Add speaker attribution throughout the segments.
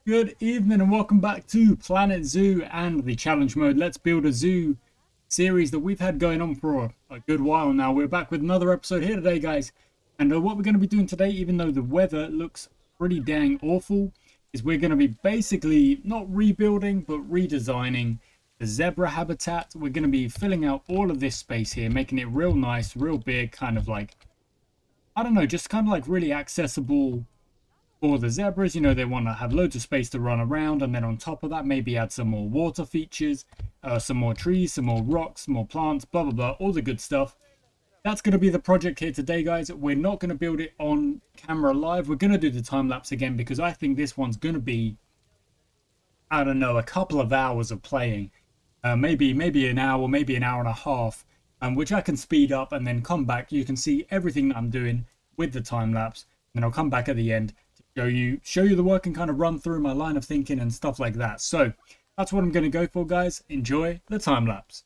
Speaker 1: Good evening and welcome back to Planet Zoo and the challenge mode. Let's build a zoo series that we've had going on for a good while now. We're back with another episode here today, guys. And what we're going to be doing today, even though the weather looks pretty dang awful, is we're going to be basically not rebuilding but redesigning the zebra habitat. We're going to be filling out all of this space here, making it real nice, real big, kind of like, I don't know, just kind of like really accessible for the zebras. You know, they want to have loads of space to run around, and then on top of that, maybe add some more water features, some more trees, some more rocks, more plants, blah blah blah, all the good stuff. That's going to be the project here today, guys. We're not going to build it on camera live. We're going to do the time lapse again because I think this one's going to be, I don't know, a couple of hours of playing, maybe an hour, maybe an hour and a half, which I can speed up and then come back. You can see everything that I'm doing with the time lapse. Then I'll come back at the end to show you the work and kind of run through my line of thinking and stuff like that. So that's what I'm going to go for, guys. Enjoy the time lapse.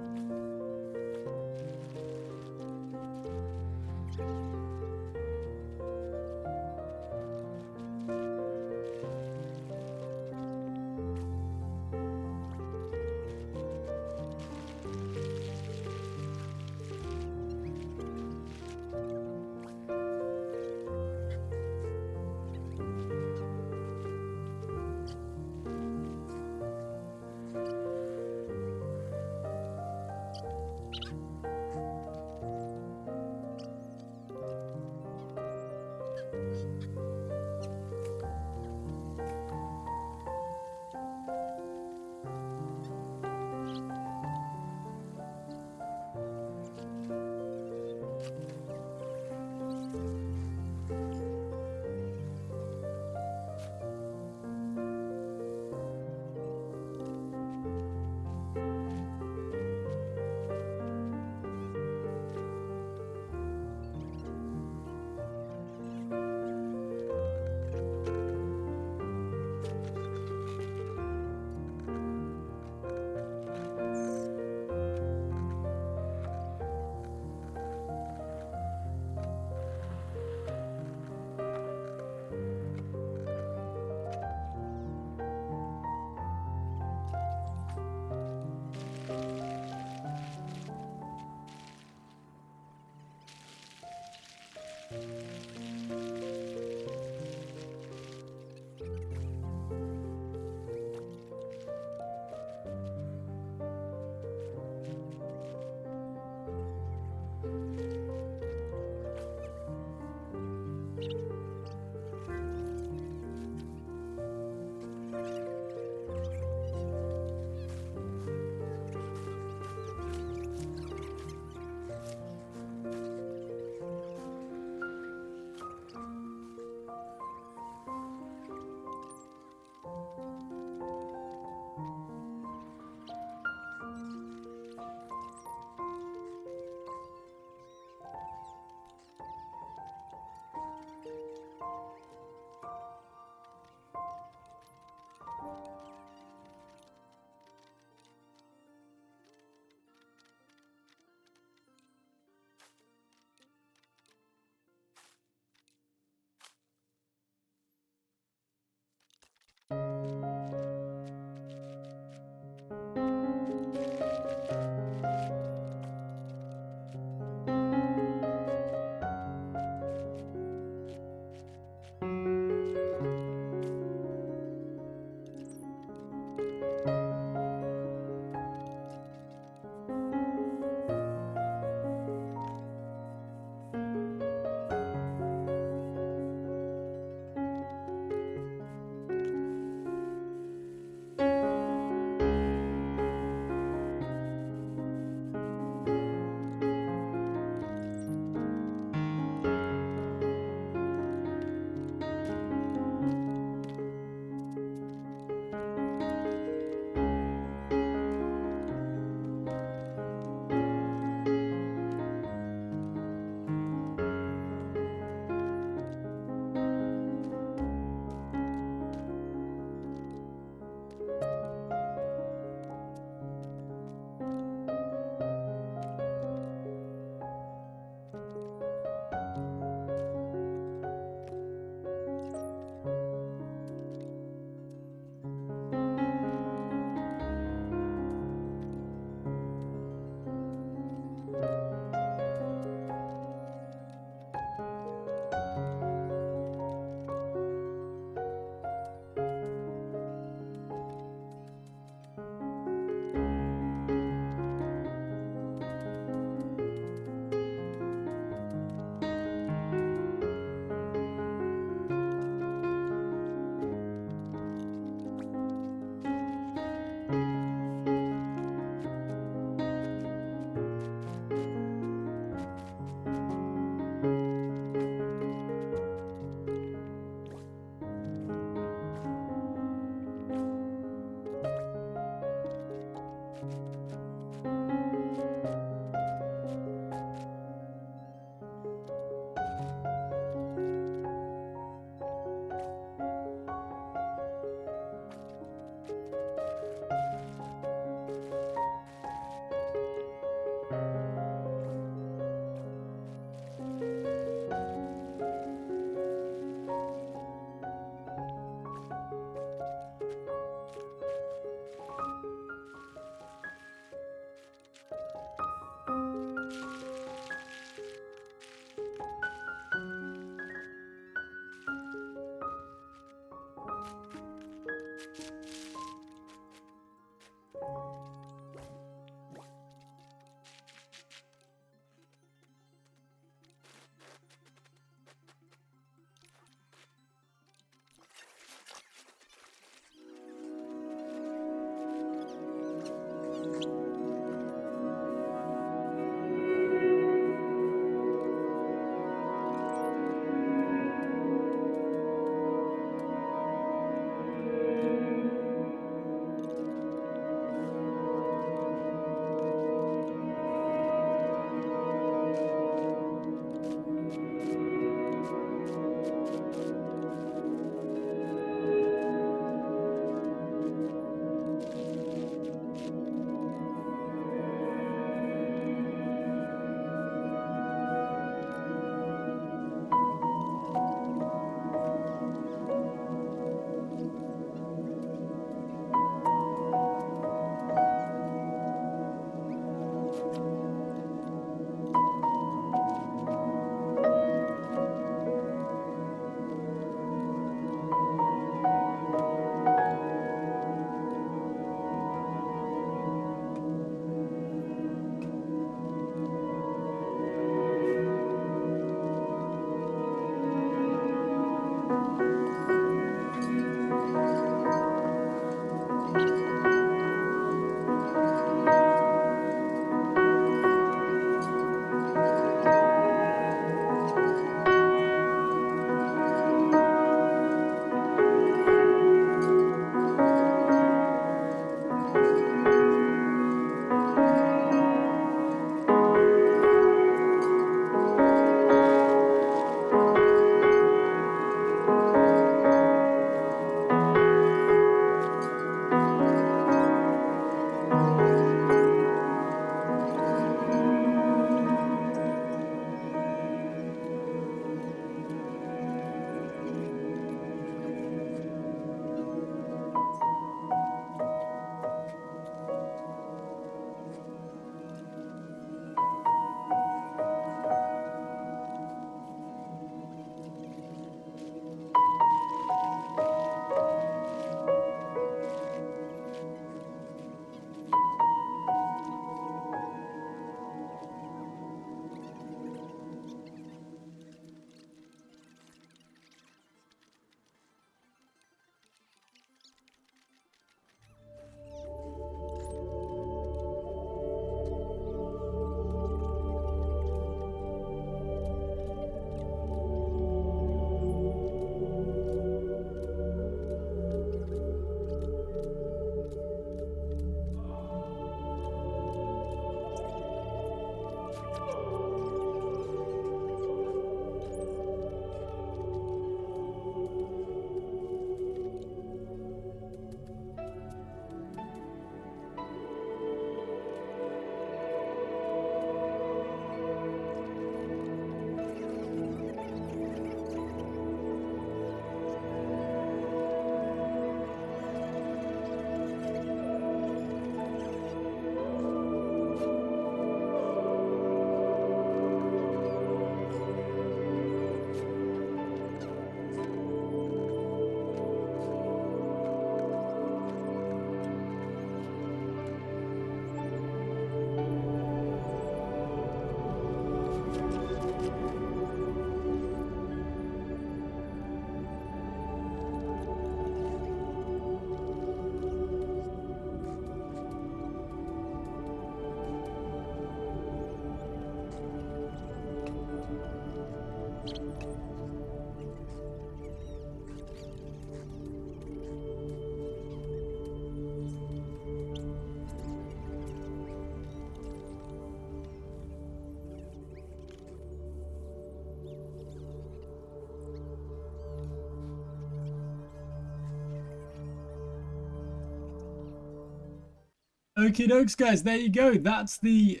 Speaker 1: Okie dokes, guys. There you go. That's the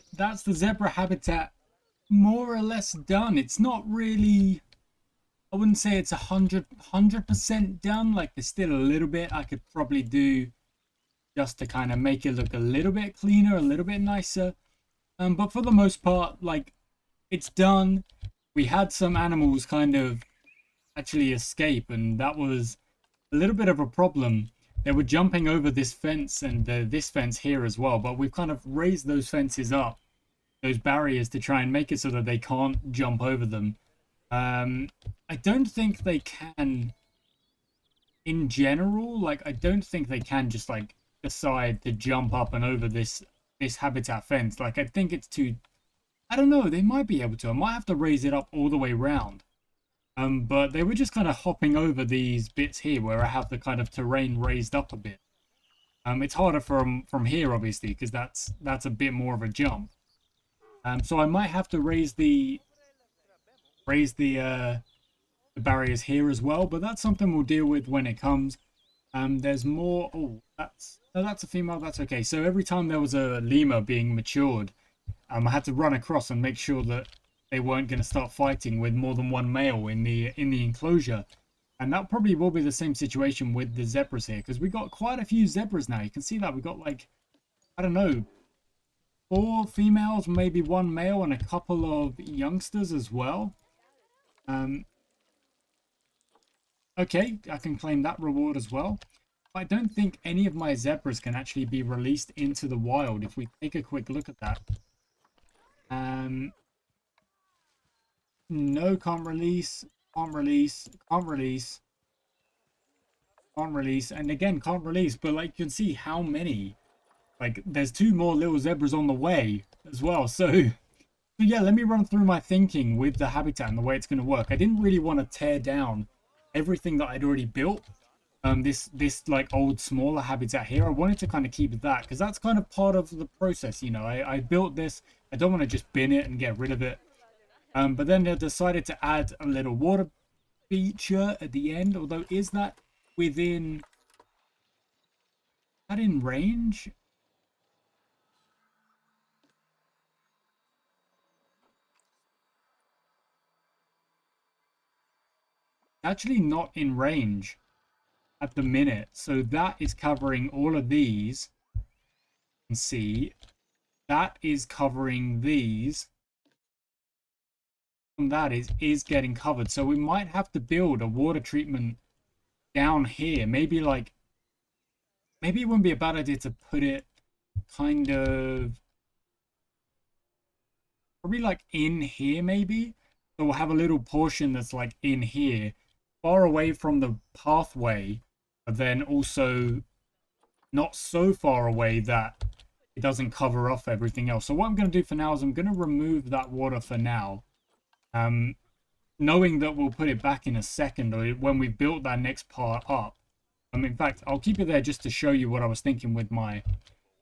Speaker 1: zebra habitat more or less done. It's not really. I wouldn't say it's 100% done. Like there's still a little bit I could probably do just to kind of make it look a little bit cleaner, a little bit nicer. But for the most part, like it's done. We had some animals kind of actually escape, and that was a little bit of a problem. They were jumping over this fence and this fence here as well, but we've kind of raised those fences up, those barriers, to try and make it so that they can't jump over them. I don't think they can in general. Like I don't think they can just like decide to jump up and over this habitat fence. Like I think it's too. I don't know. They might be able to. I might have to raise it up all the way round. But they were just kind of hopping over these bits here where I have the kind of terrain raised up a bit. It's harder from here obviously because that's a bit more of a jump. So I might have to raise the barriers here as well, but that's something we'll deal with when it comes. There's more. Oh, that's a female. That's okay. So every time there was a lemur being matured, I had to run across and make sure that they weren't going to start fighting with more than one male in the enclosure. And that probably will be the same situation with the zebras here, because we got quite a few zebras now. You can see that we got like, I don't know, 4 females, maybe 1 male, and a couple of youngsters as well. Okay, I can claim that reward as well. I don't think any of my zebras can actually be released into the wild if we take a quick look at that. No, can't release, can't release, can't release, can't release, and again, can't release. But like you can see how many, like there's 2 more little zebras on the way as well. So yeah, let me run through my thinking with the habitat and the way it's going to work. I didn't really want to tear down everything that I'd already built. This like old smaller habitat here, I wanted to kind of keep that because that's kind of part of the process. You know, I built this. I don't want to just bin it and get rid of it. But then they decided to add a little water feature at the end. Although, is that within... Is that in range? Actually not in range at the minute. So that is covering all of these. You can see that is covering these. And that is getting covered. So we might have to build a water treatment down here. Maybe like, maybe it wouldn't be a bad idea to put it kind of probably like in here maybe. So we'll have a little portion that's like in here, far away from the pathway, but then also not so far away that it doesn't cover off everything else. So what I'm going to do for now is I'm going to remove that water for now. Knowing that we'll put it back in a second or when we've built that next part up. In fact, I'll keep it there just to show you what I was thinking with my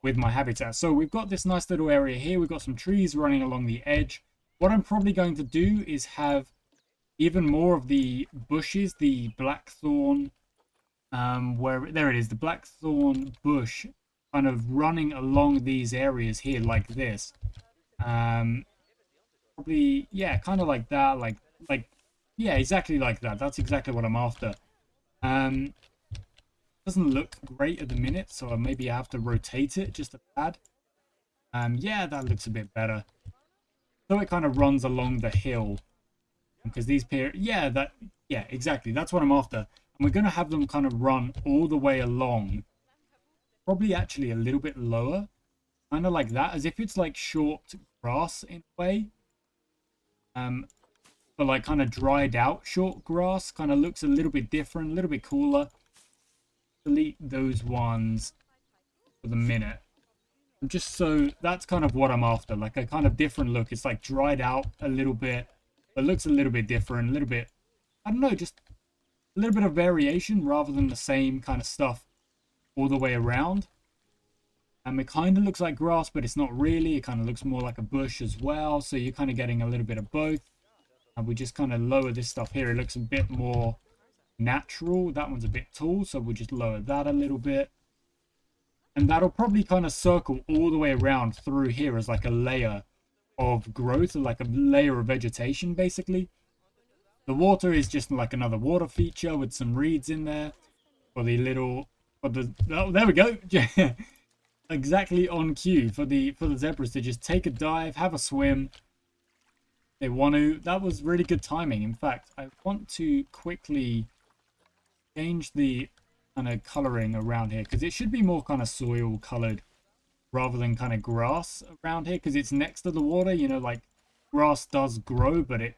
Speaker 1: habitat. So we've got this nice little area here. We've got some trees running along the edge. What I'm probably going to do is have even more of the bushes, the blackthorn, there it is, the blackthorn bush kind of running along these areas here like this. Probably, yeah, kind of like that, like, yeah, exactly like that. That's exactly what I'm after. Doesn't look great at the minute, so maybe I have to rotate it just a tad. Yeah, that looks a bit better. So it kind of runs along the hill. Because these yeah, exactly. That's what I'm after. And we're going to have them kind of run all the way along. Probably actually a little bit lower. Kind of like that, as if it's like short grass in a way. But like kind of dried out short grass. Kind of looks a little bit different, a little bit cooler. Delete those ones for the minute. Just so that's kind of what I'm after. Like a kind of different look. It's like dried out a little bit. It looks a little bit different, a little bit, I don't know, just a little bit of variation rather than the same kind of stuff all the way around. It kind of looks like grass, but it's not really. It kind of looks more like a bush as well. So you're kind of getting a little bit of both. And we just kind of lower this stuff here. It looks a bit more natural. That one's a bit tall, so we'll just lower that a little bit. And that'll probably kind of circle all the way around through here as like a layer of growth, or like a layer of vegetation, basically. The water is just like another water feature with some reeds in there for the little, for the, oh, there we go. Exactly on cue for the zebras to just take a dive, have a swim. They want to. That was really good timing. In fact, I want to quickly change the kind of coloring around here, because it should be more kind of soil colored rather than kind of grass around here, because it's next to the water. You know, like grass does grow, but it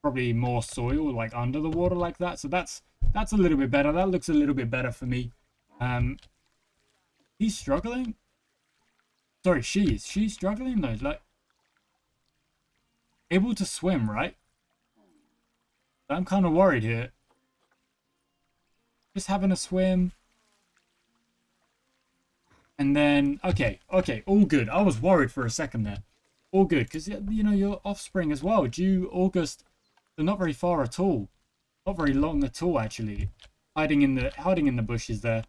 Speaker 1: probably more soil like under the water like that. So that's a little bit better. That looks a little bit better for me. He's struggling. Sorry, she's struggling though. Like able to swim, right? I'm kind of worried here. Just having a swim. And then, okay, all good. I was worried for a second there. All good, because, you know, your offspring as well, due August, they're not very far at all. Not very long at all, actually. Hiding in the bushes there.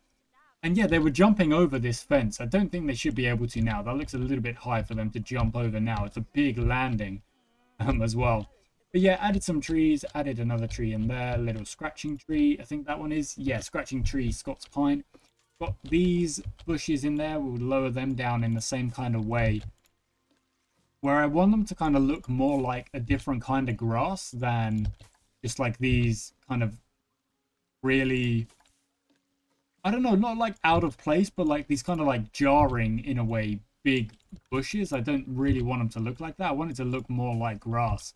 Speaker 1: And yeah, they were jumping over this fence. I don't think they should be able to now. That looks a little bit high for them to jump over now. It's a big landing as well. But yeah, added some trees, added another tree in there, little scratching tree. I think that one is, yeah, scratching tree, Scots pine. Got these bushes in there. We'll lower them down in the same kind of way, where I want them to kind of look more like a different kind of grass than just like these kind of really, I don't know, not like out of place, but like these kind of like jarring in a way big bushes. I don't really want them to look like that. I want it to look more like grass,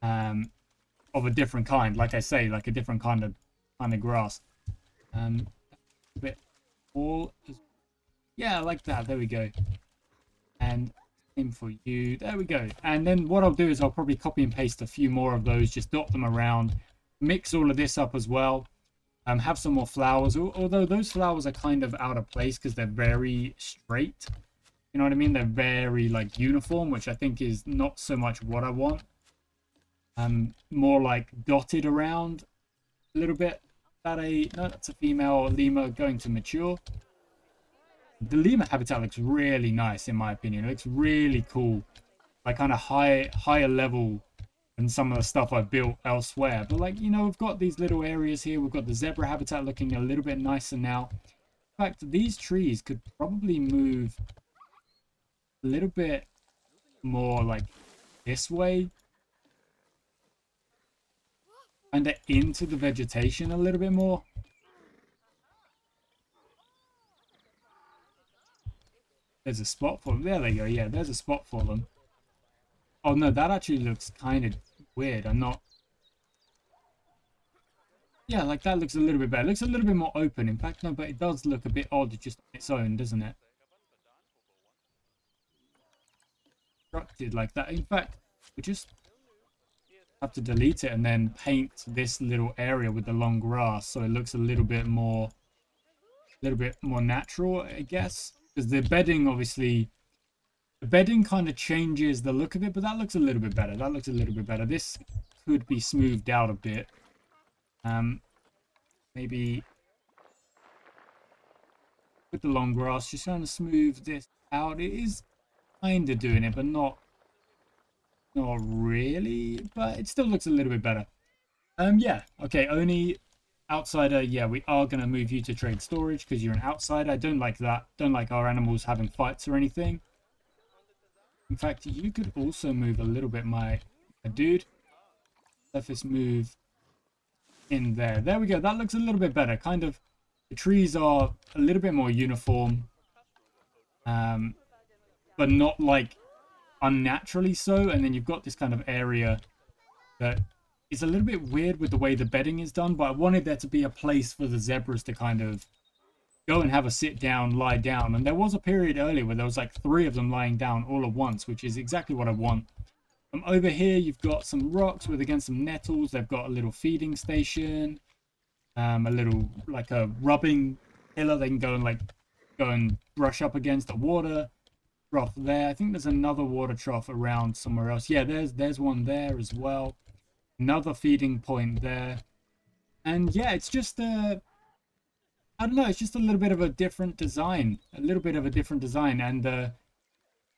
Speaker 1: of a different kind. Like I say, like a different kind of grass. A bit all, yeah, like that. There we go. And same for you. There we go. And then what I'll do is I'll probably copy and paste a few more of those, just dot them around, mix all of this up as well. Have some more flowers, although those flowers are kind of out of place because they're very straight. You know what I mean? They're very like uniform, which I think is not so much what I want. More like dotted around a little bit. No, that's a female lemur going to mature. The lemur habitat looks really nice in my opinion. It looks really cool, like kind of higher level than some of the stuff I've built elsewhere. But like, you know, we've got these little areas here. We've got the zebra habitat looking a little bit nicer now. In fact, these trees could probably move a little bit more like this way, kind of into the vegetation a little bit more. There's a spot for them. There they go. Yeah, there's a spot for them. Oh no, that actually looks kind of weird. I'm not. Yeah, like that looks a little bit better. It looks a little bit more open. In fact, no, but it does look a bit odd just on its own, doesn't it? Constructed like that. In fact, we just have to delete it and then paint this little area with the long grass so it looks a little bit more natural, I guess. Because the bedding, obviously, the bedding kind of changes the look of it, but that looks a little bit better. That looks a little bit better. This could be smoothed out a bit. Maybe with the long grass, just trying to smooth this out. It is kind of doing it, but not really. But it still looks a little bit better. Yeah. Okay. Only outsider. Yeah, we are gonna move you to trade storage because you're an outsider. I don't like that. Don't like our animals having fights or anything. In fact, you could also move a little bit, my dude. Surface move in there. There we go. That looks a little bit better. Kind of, the trees are a little bit more uniform, but not like unnaturally so. And then you've got this kind of area that is a little bit weird with the way the bedding is done. But I wanted there to be a place for the zebras to kind of go and have a sit down, lie down. And there was a period earlier where there was like 3 of them lying down all at once, which is exactly what I want. Over here, you've got some rocks with, again, some nettles. They've got a little feeding station, a little, like a rubbing pillar. They can go and brush up against the water trough there. I think there's another water trough around somewhere else. Yeah, there's one there as well. Another feeding point there. And yeah, it's just I don't know, it's just a little bit of a different design. A little bit of a different design, and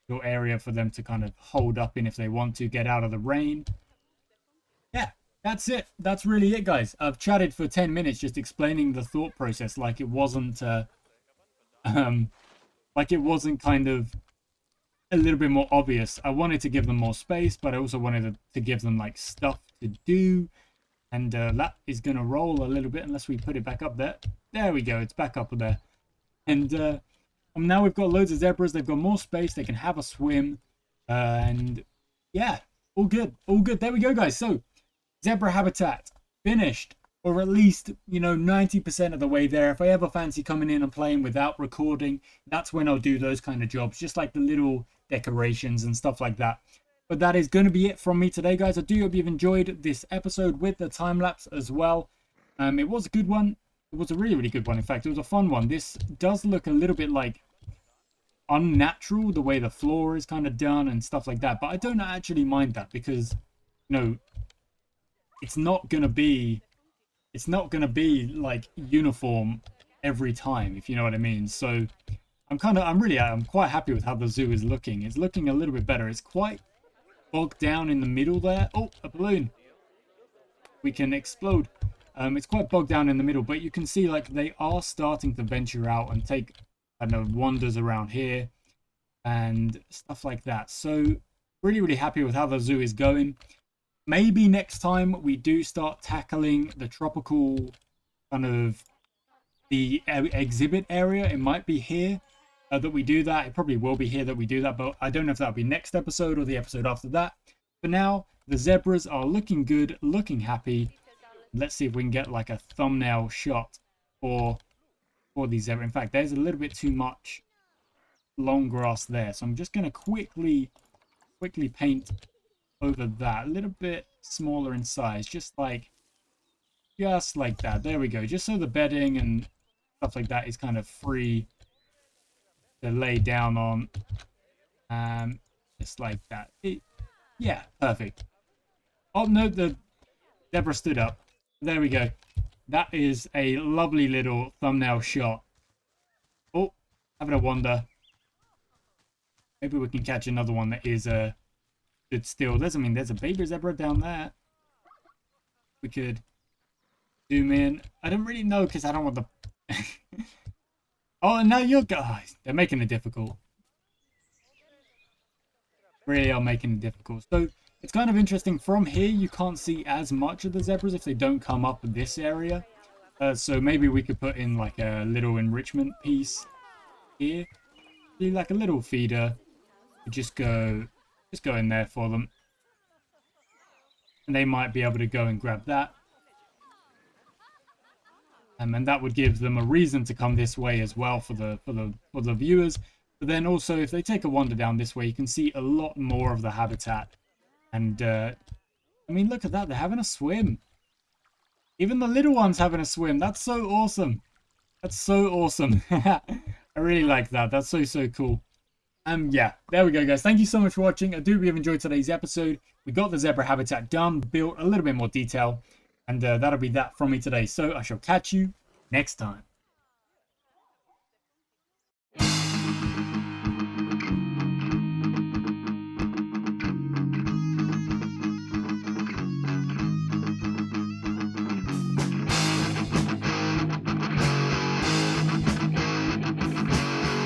Speaker 1: your area for them to kind of hold up in if they want to get out of the rain. Yeah, that's it. That's really it, guys. I've chatted for 10 minutes just explaining the thought process like it wasn't um like it wasn't kind of a little bit more obvious. I wanted to give them more space, but I also wanted to give them like stuff to do. And that is going to roll a little bit unless we put it back up there. There we go. It's back up there. And now we've got loads of zebras. They've got more space. They can have a swim. And yeah, all good. All good. There we go, guys. So zebra habitat finished, or at least, 90% of the way there. If I ever fancy coming in and playing without recording, that's when I'll do those kind of jobs, just like the little decorations and stuff like that. But that is going to be it from me today, guys. I do hope you've enjoyed this episode with the time lapse as well. It was a good one. It was a really, really good one. In fact, it was a fun one. This does look a little bit like unnatural, the way the floor is kind of done and stuff like that. But I don't actually mind that because, it's not going to be like uniform every time, if you know what I mean. So I'm quite happy with how the zoo is looking. It's looking a little bit better. It's quite bogged down in the middle there. Oh, a balloon. We can explode. It's quite bogged down in the middle, but you can see like they are starting to venture out and take kind of wanders around here and stuff like that. So really, really happy with how the zoo is going. Maybe next time we do start tackling the tropical kind of the exhibit area. It might be here that we do that. It probably will be here that we do that, but I don't know if that'll be next episode or the episode after that. For now, the zebras are looking good, looking happy. Let's see if we can get like a thumbnail shot for these zebras. In fact, there's a little bit too much long grass there, so I'm just going to quickly paint over that. A little bit smaller in size, just like that. There we go. Just so the bedding and stuff like that is kind of free to lay down on. Just like that. Yeah, perfect. Oh no, the zebra stood up. There we go. That is a lovely little thumbnail shot. Oh, having a wander. Maybe we can catch another one that is stood still. There's a baby zebra down there. We could zoom in. I don't really know because I don't want the. Oh, and now you're guys. They're making it difficult. Really are making it difficult. So it's kind of interesting. From here, you can't see as much of the zebras if they don't come up this area. So maybe we could put in like a little enrichment piece here. Do like a little feeder. Just go in there for them. And they might be able to go and grab that. And that would give them a reason to come this way as well for the viewers. But then also, if they take a wander down this way, you can see a lot more of the habitat. And I mean, look at that. They're having a swim. Even the little ones having a swim. That's so awesome. That's so awesome. I really like that. That's so cool. Yeah, there we go, guys. Thank you so much for watching. I do hope you've enjoyed today's episode. We got the zebra habitat done, built a little bit more detail. And that'll be that from me today. So I shall catch you next time.